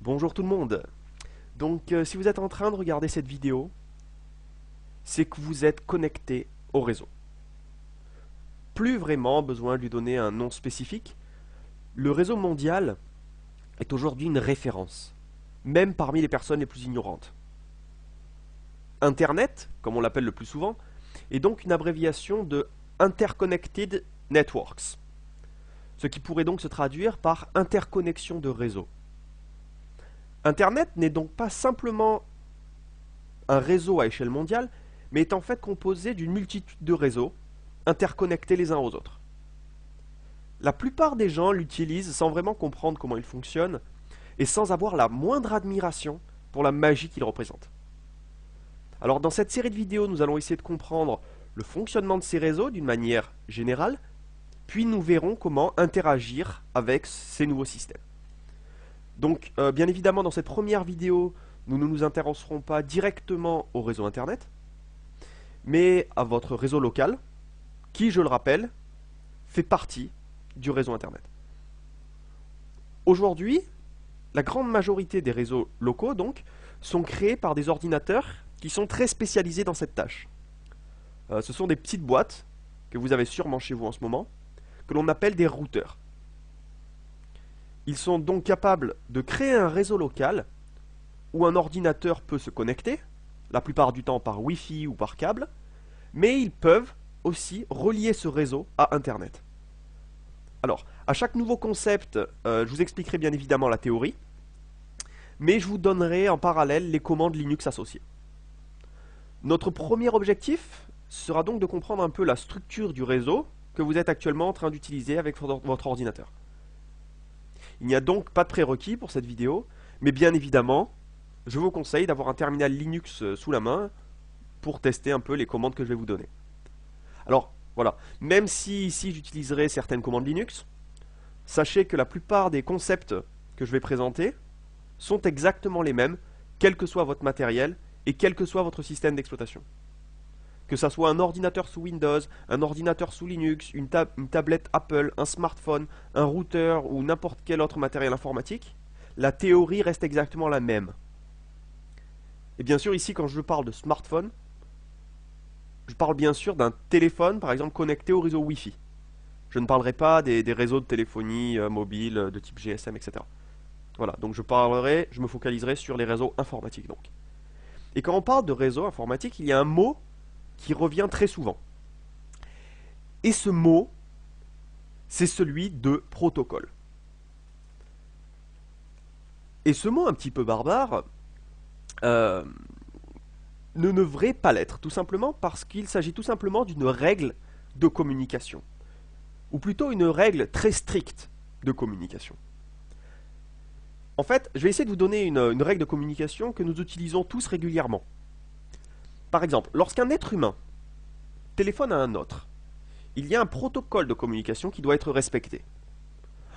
Bonjour tout le monde. Si vous êtes en train de regarder cette vidéo, c'est que vous êtes connecté au réseau. Plus vraiment besoin de lui donner un nom spécifique. Le réseau mondial est aujourd'hui une référence, même parmi les personnes les plus ignorantes. Internet, comme on l'appelle le plus souvent, est donc une abréviation de Interconnected Networks, ce qui pourrait donc se traduire par interconnexion de réseau. Internet n'est donc pas simplement un réseau à échelle mondiale, mais est en fait composé d'une multitude de réseaux interconnectés les uns aux autres. La plupart des gens l'utilisent sans vraiment comprendre comment il fonctionne et sans avoir la moindre admiration pour la magie qu'il représente. Alors dans cette série de vidéos, nous allons essayer de comprendre le fonctionnement de ces réseaux d'une manière générale, puis nous verrons comment interagir avec ces nouveaux systèmes. Bien évidemment, dans cette première vidéo, nous ne nous intéresserons pas directement au réseau Internet, mais à votre réseau local, qui, je le rappelle, fait partie du réseau Internet. Aujourd'hui, la grande majorité des réseaux locaux, donc, sont créés par des ordinateurs qui sont très spécialisés dans cette tâche. Ce sont des petites boîtes, que vous avez sûrement chez vous en ce moment, que l'on appelle des routeurs. Ils sont donc capables de créer un réseau local où un ordinateur peut se connecter, la plupart du temps par Wi-Fi ou par câble, mais ils peuvent aussi relier ce réseau à Internet. Alors, à chaque nouveau concept, je vous expliquerai bien évidemment la théorie, mais je vous donnerai en parallèle les commandes Linux associées. Notre premier objectif sera donc de comprendre un peu la structure du réseau que vous êtes actuellement en train d'utiliser avec votre ordinateur. Il n'y a donc pas de prérequis pour cette vidéo, mais bien évidemment, je vous conseille d'avoir un terminal Linux sous la main pour tester un peu les commandes que je vais vous donner. Alors, voilà, même si ici j'utiliserai certaines commandes Linux, sachez que la plupart des concepts que je vais présenter sont exactement les mêmes, quel que soit votre matériel et quel que soit votre système d'exploitation. Que ça soit un ordinateur sous Windows, un ordinateur sous Linux, une tablette Apple, un smartphone, un routeur ou n'importe quel autre matériel informatique, la théorie reste exactement la même. Et bien sûr, ici, quand je parle de smartphone, je parle bien sûr d'un téléphone, par exemple, connecté au réseau Wi-Fi. Je ne parlerai pas des réseaux de téléphonie mobile de type GSM, etc. Voilà, donc je me focaliserai sur les réseaux informatiques, donc. Et quand on parle de réseau informatique, il y a un mot qui revient très souvent. Et ce mot, c'est celui de protocole. Et ce mot un petit peu barbare ne devrait pas l'être, tout simplement parce qu'il s'agit tout simplement d'une règle de communication. Ou plutôt une règle très stricte de communication. En fait, je vais essayer de vous donner une règle de communication que nous utilisons tous régulièrement. Par exemple, lorsqu'un être humain téléphone à un autre, il y a un protocole de communication qui doit être respecté.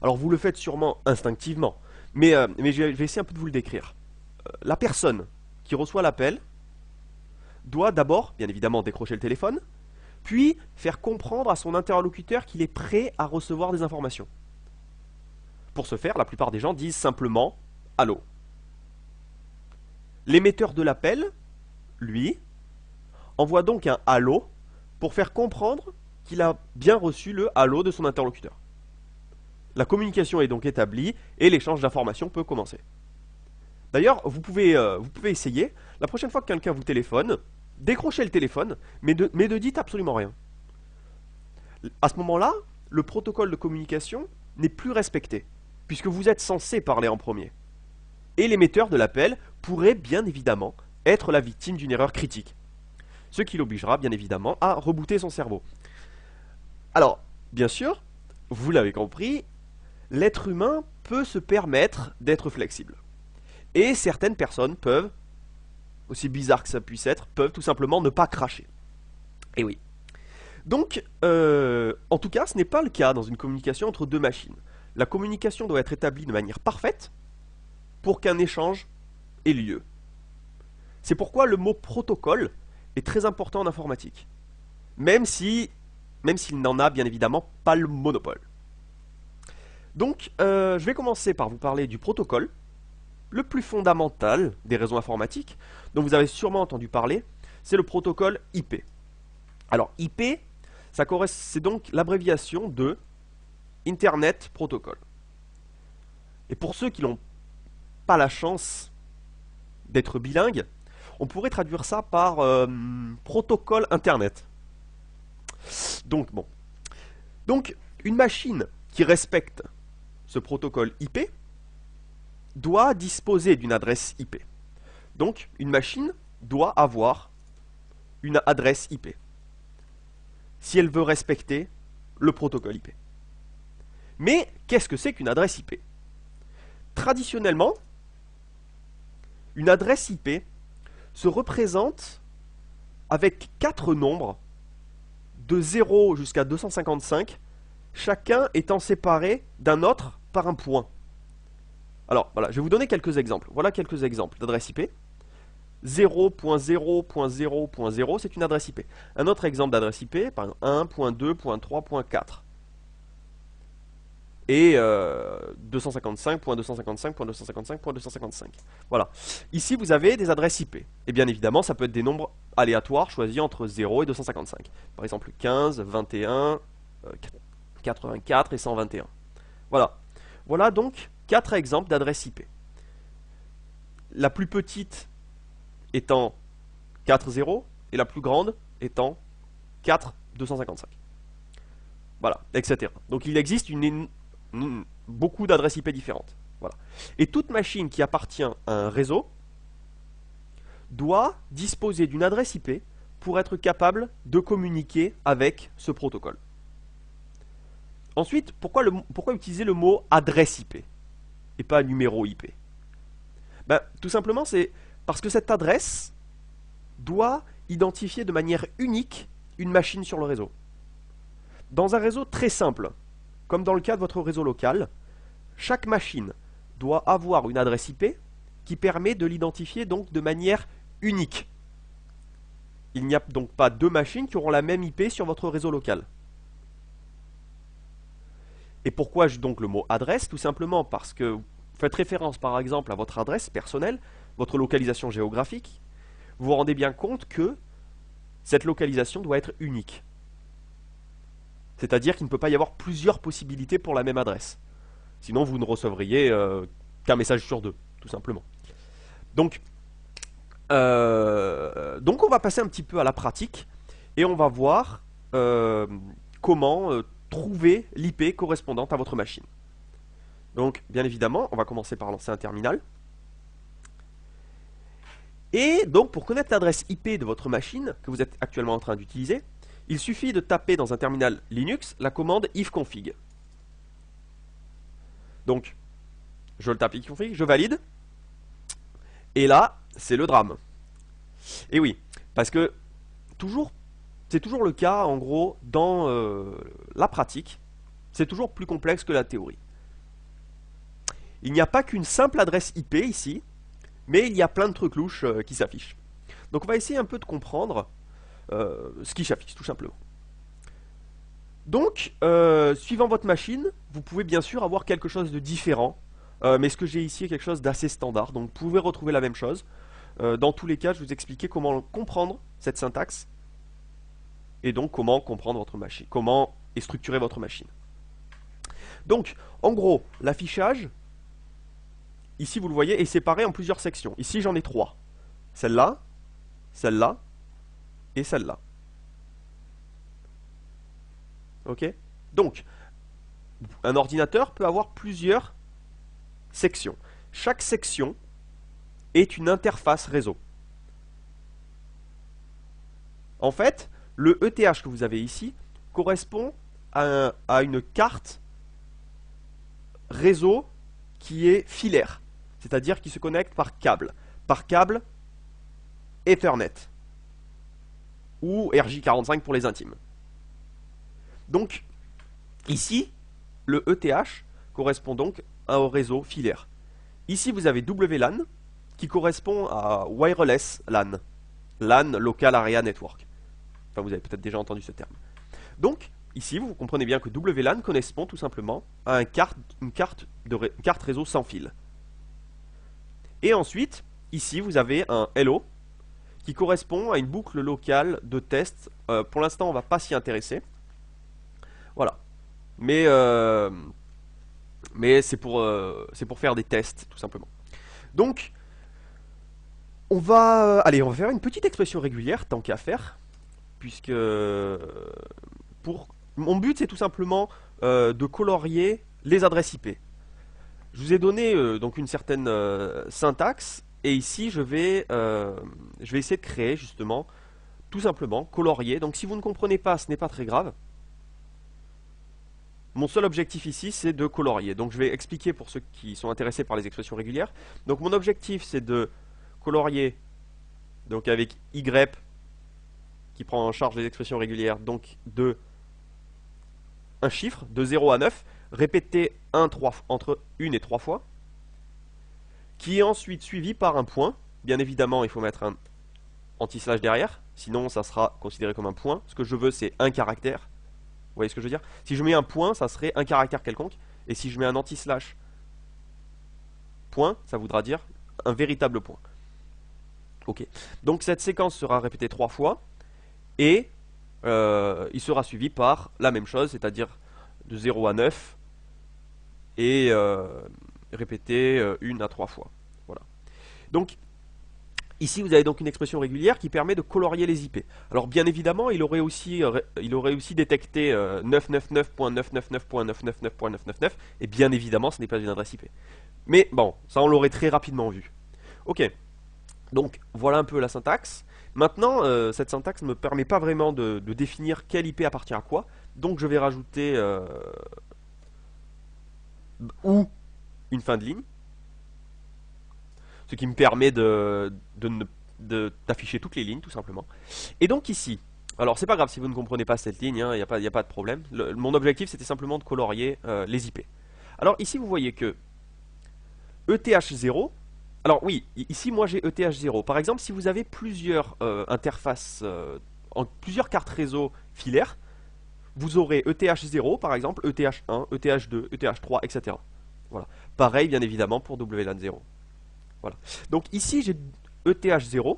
Alors vous le faites sûrement instinctivement, mais je vais essayer un peu de vous le décrire. La personne qui reçoit l'appel doit d'abord, bien évidemment, décrocher le téléphone, puis faire comprendre à son interlocuteur qu'il est prêt à recevoir des informations. Pour ce faire, la plupart des gens disent simplement « Allô ». L'émetteur de l'appel, lui, envoie donc un « Allô » pour faire comprendre qu'il a bien reçu le « Allô » de son interlocuteur. La communication est donc établie et l'échange d'informations peut commencer. D'ailleurs, vous pouvez essayer, la prochaine fois que quelqu'un vous téléphone, décrochez le téléphone, mais ne dites absolument rien. À ce moment-là, le protocole de communication n'est plus respecté, puisque vous êtes censé parler en premier. Et l'émetteur de l'appel pourrait bien évidemment être la victime d'une erreur critique, ce qui l'obligera bien évidemment à rebooter son cerveau. Alors, bien sûr, vous l'avez compris, l'être humain peut se permettre d'être flexible. Et certaines personnes peuvent, aussi bizarre que ça puisse être, peuvent tout simplement ne pas cracher. Et oui. Donc, en tout cas, ce n'est pas le cas dans une communication entre deux machines. La communication doit être établie de manière parfaite pour qu'un échange ait lieu. C'est pourquoi le mot protocole est très important en informatique, même s'il n'en a bien évidemment pas le monopole. Donc, je vais commencer par vous parler du protocole, le plus fondamental des réseaux informatiques, dont vous avez sûrement entendu parler, c'est le protocole IP. Alors IP, c'est donc l'abréviation de Internet Protocol. Et pour ceux qui n'ont pas la chance d'être bilingues, on pourrait traduire ça par protocole Internet. Donc bon. Donc une machine qui respecte ce protocole IP doit disposer d'une adresse IP. Donc une machine doit avoir une adresse IP si elle veut respecter le protocole IP. Mais qu'est-ce que c'est qu'une adresse IP? Traditionnellement, une adresse IP se représente avec 4 nombres de 0 jusqu'à 255, chacun étant séparé d'un autre par un point. Alors voilà, je vais vous donner quelques exemples. Voilà quelques exemples d'adresse IP. 0.0.0.0, c'est une adresse IP. Un autre exemple d'adresse IP, par exemple 1.2.3.4. Et 255.255.255.255. Voilà. Ici, vous avez des adresses IP. Et bien évidemment, ça peut être des nombres aléatoires choisis entre 0 et 255. Par exemple, 15, 21, 84 et 121. Voilà. Voilà donc 4 exemples d'adresses IP. La plus petite étant 4.0 et la plus grande étant 4.255. Voilà, etc. Donc il existe beaucoup d'adresses IP différentes. Voilà. Et toute machine qui appartient à un réseau doit disposer d'une adresse IP pour être capable de communiquer avec ce protocole. Ensuite, pourquoi utiliser le mot adresse IP et pas numéro IP? Ben, tout simplement, c'est parce que cette adresse doit identifier de manière unique une machine sur le réseau. Dans un réseau très simple, comme dans le cas de votre réseau local, chaque machine doit avoir une adresse IP qui permet de l'identifier donc de manière unique. Il n'y a donc pas 2 machines qui auront la même IP sur votre réseau local. Et pourquoi donc le mot adresse? Tout simplement parce que vous faites référence par exemple à votre adresse personnelle, votre localisation géographique, vous vous rendez bien compte que cette localisation doit être unique. C'est-à-dire qu'il ne peut pas y avoir plusieurs possibilités pour la même adresse. Sinon, vous ne recevriez qu'un message sur 2, tout simplement. Donc, on va passer un petit peu à la pratique et on va voir comment trouver l'IP correspondante à votre machine. Donc, bien évidemment, on va commencer par lancer un terminal. Et donc, pour connaître l'adresse IP de votre machine que vous êtes actuellement en train d'utiliser, il suffit de taper dans un terminal Linux la commande ifconfig. Donc, je le tape ifconfig, je valide. Et là, c'est le drame. Et oui, parce que c'est toujours le cas, en gros, dans la pratique. C'est toujours plus complexe que la théorie. Il n'y a pas qu'une simple adresse IP ici, mais il y a plein de trucs louches qui s'affichent. Donc on va essayer un peu de comprendre ce qui s'affiche, tout simplement. Donc, suivant votre machine, vous pouvez bien sûr avoir quelque chose de différent, mais ce que j'ai ici est quelque chose d'assez standard, donc vous pouvez retrouver la même chose. Dans tous les cas, je vais vous expliquer comment comprendre cette syntaxe, et donc comment comprendre votre machine, comment est structurée votre machine. Donc, en gros, l'affichage, ici vous le voyez, est séparé en plusieurs sections. Ici j'en ai 3. Celle-là, celle-là, et celle-là. Ok? Donc, un ordinateur peut avoir plusieurs sections. Chaque section est une interface réseau. En fait, le ETH que vous avez ici correspond à une carte réseau qui est filaire, c'est-à-dire qui se connecte par câble Ethernet ou RJ45 pour les intimes. Donc, ici, le ETH correspond donc au réseau filaire. Ici, vous avez WLAN qui correspond à Wireless LAN, LAN Local Area Network. Enfin, vous avez peut-être déjà entendu ce terme. Donc, ici, vous comprenez bien que WLAN correspond tout simplement à une carte réseau sans fil. Et ensuite, ici, vous avez un hello qui correspond à une boucle locale de test. Pour l'instant, on ne va pas s'y intéresser. Voilà. Mais c'est pour faire des tests, tout simplement. Donc, on va faire une petite expression régulière, tant qu'à faire, puisque mon but, c'est tout simplement de colorier les adresses IP. Je vous ai donné donc une certaine syntaxe, et ici, je vais essayer de créer, justement, tout simplement, colorier. Donc, si vous ne comprenez pas, ce n'est pas très grave. Mon seul objectif ici, c'est de colorier. Donc je vais expliquer pour ceux qui sont intéressés par les expressions régulières. Donc mon objectif, c'est de colorier donc avec Y qui prend en charge les expressions régulières, donc de un chiffre de 0 à 9, répété entre 1 et 3 fois, qui est ensuite suivi par un point. Bien évidemment, il faut mettre un anti-slash derrière, sinon ça sera considéré comme un point. Ce que je veux, c'est un caractère. Vous voyez ce que je veux dire? Si je mets un point, ça serait un caractère quelconque. Et si je mets un anti-slash point, ça voudra dire un véritable point. Ok. Donc cette séquence sera répétée 3 fois. Et il sera suivi par la même chose, c'est-à-dire de 0 à 9. Et répété 1 à 3 fois. Voilà. Donc ici, vous avez donc une expression régulière qui permet de colorier les IP. Alors, bien évidemment, il aurait aussi détecté 999.999.999.999, et bien évidemment, ce n'est pas une adresse IP. Mais bon, ça, on l'aurait très rapidement vu. Ok, donc voilà un peu la syntaxe. Maintenant, cette syntaxe ne me permet pas vraiment de définir quelle IP appartient à quoi, donc je vais rajouter ou une fin de ligne. Ce qui me permet d'afficher toutes les lignes, tout simplement. Et donc ici, alors c'est pas grave si vous ne comprenez pas cette ligne, il n'y a pas de problème. Mon objectif, c'était simplement de colorier les IP. Alors ici, vous voyez que ETH0, alors oui, ici, moi j'ai ETH0. Par exemple, si vous avez plusieurs interfaces, plusieurs cartes réseau filaires, vous aurez ETH0, par exemple, ETH1, ETH2, ETH3, etc. Voilà. Pareil, bien évidemment, pour WLAN 0. Voilà. Donc ici j'ai ETH0.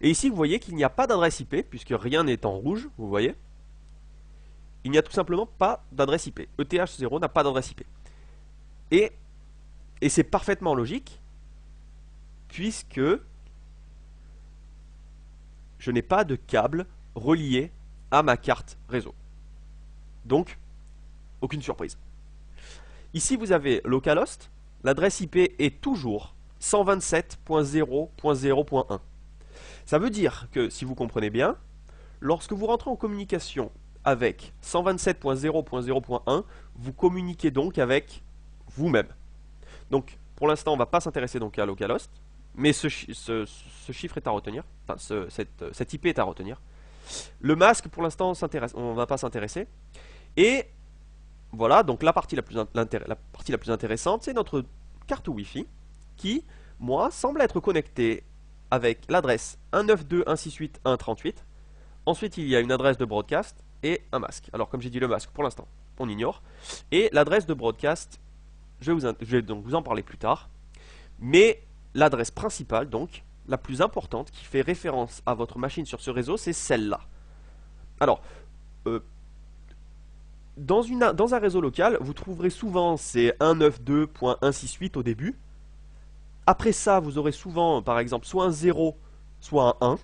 Et ici vous voyez qu'il n'y a pas d'adresse IP, puisque rien n'est en rouge, vous voyez. Il n'y a tout simplement pas d'adresse IP. ETH0 n'a pas d'adresse IP. Et c'est parfaitement logique, puisque je n'ai pas de câble relié à ma carte réseau. Donc, aucune surprise. Ici vous avez localhost. L'adresse IP est toujours 127.0.0.1. Ça veut dire que, si vous comprenez bien, lorsque vous rentrez en communication avec 127.0.0.1, vous communiquez donc avec vous-même. Donc, pour l'instant, on ne va pas s'intéresser donc à localhost, mais ce chiffre est à retenir, enfin, cette IP est à retenir. Le masque, pour l'instant, on ne va pas s'intéresser. Et voilà, donc la partie la plus intéressante, c'est notre carte Wi-Fi qui, moi, semble être connectée avec l'adresse 192.168.1.38. Ensuite, il y a une adresse de broadcast et un masque. Alors, comme j'ai dit, le masque, pour l'instant, on ignore. Et l'adresse de broadcast, je vais donc vous en parler plus tard. Mais l'adresse principale, donc, la plus importante, qui fait référence à votre machine sur ce réseau, c'est celle-là. Alors, dans un réseau local, vous trouverez souvent ces 192.168 au début. Après ça, vous aurez souvent, par exemple, soit un 0, soit un 1,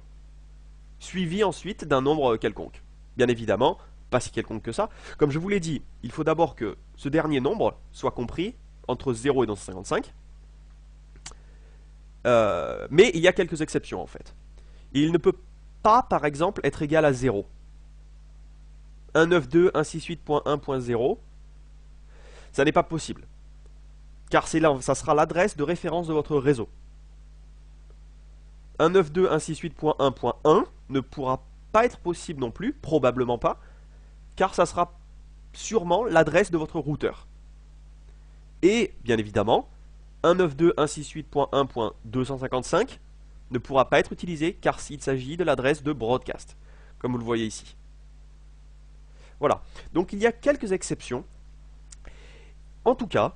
suivi ensuite d'un nombre quelconque. Bien évidemment, pas si quelconque que ça. Comme je vous l'ai dit, il faut d'abord que ce dernier nombre soit compris entre 0 et 255. Mais il y a quelques exceptions en fait. Il ne peut pas, par exemple, être égal à 0. 192.168.1.0, ça n'est pas possible. Car ça sera l'adresse de référence de votre réseau. 192.168.1.1 ne pourra pas être possible non plus, probablement pas, car ça sera sûrement l'adresse de votre routeur. Et, bien évidemment, 192.168.1.255 ne pourra pas être utilisé car il s'agit de l'adresse de broadcast, comme vous le voyez ici. Voilà, donc il y a quelques exceptions. En tout cas,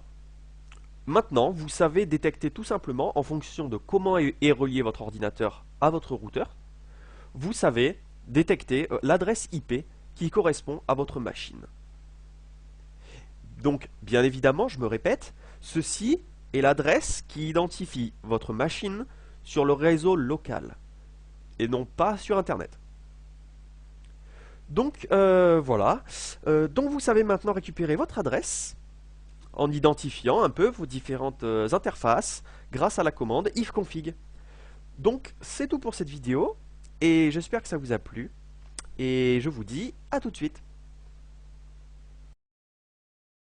Maintenant, vous savez détecter tout simplement en fonction de comment est relié votre ordinateur à votre routeur, vous savez détecter l'adresse IP qui correspond à votre machine. Donc, bien évidemment, je me répète, ceci est l'adresse qui identifie votre machine sur le réseau local et non pas sur Internet. Donc voilà, donc vous savez maintenant récupérer votre adresse en identifiant un peu vos différentes interfaces grâce à la commande ifconfig. Donc c'est tout pour cette vidéo et j'espère que ça vous a plu et je vous dis à tout de suite.